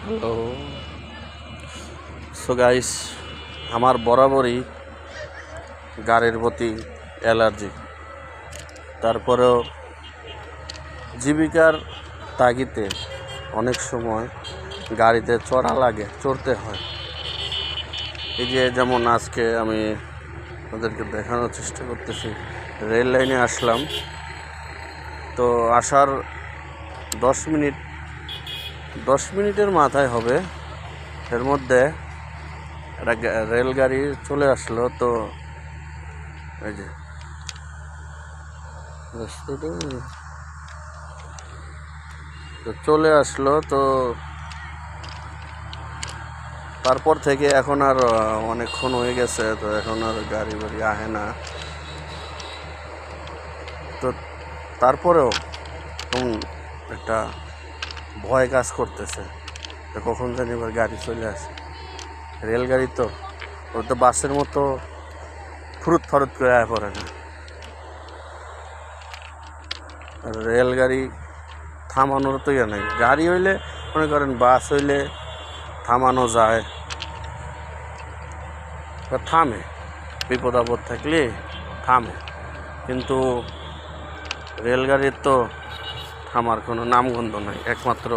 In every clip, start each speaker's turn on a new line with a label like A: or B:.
A: Hello. So guys, আমার বরাবরই গাড়ির প্রতি অ্যালার্জি। তারপরেও জীবিকার তাগিদে অনেক সময় গাড়িতে চড়তে হয়। এই যে যেমন আজকে আমি ওদেরকে দেখানোর চেষ্টা করতেছি, রেল লাইনে আসলাম। তো আসার 10 মিনিটের মাথায় হবে, এর মধ্যে একটা রেলগাড়ি চলে আসলো। তো এই যে চলে আসলো। তো তারপর থেকে এখন আর অনেকক্ষণ হয়ে গেছে, তো এখন আর গাড়ি আহে না। তো তারপরেও একটা ভয় কাজ করতেছে, কখন জানি এবার গাড়ি চলে আসে। রেলগাড়ি তো ওর তো বাসের মতো ফুরুত ফারুত করে আয় পড়ে না। আর রেলগাড়ি থামানোর তো ইয়ে নাই। গাড়ি হইলে মনে করেন, বাস হইলে থামানো যায়, থামে, বিপদ আপদ থাকলে থামে। কিন্তু রেলগাড়ির তো থামার কোনো নামগন্ধ নাই। একমাত্র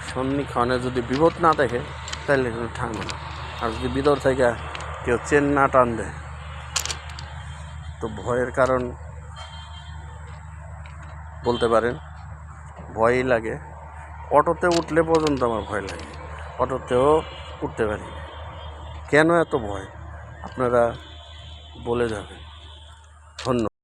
A: সন্নিক্ষণে যদি বিপদ না দেখে তাহলে কিন্তু থামে না। আর যদি ভিতর থেকে কেউ চেন না টান দেয়, তো ভয়ের কারণ বলতে পারেন, ভয়ই লাগে। অটোতে উঠলে পর্যন্ত আমার ভয় লাগে, অটোতেও উঠতে পারি। কেন এত ভয় আপনারা বলে যাবেন। ধন্যবাদ।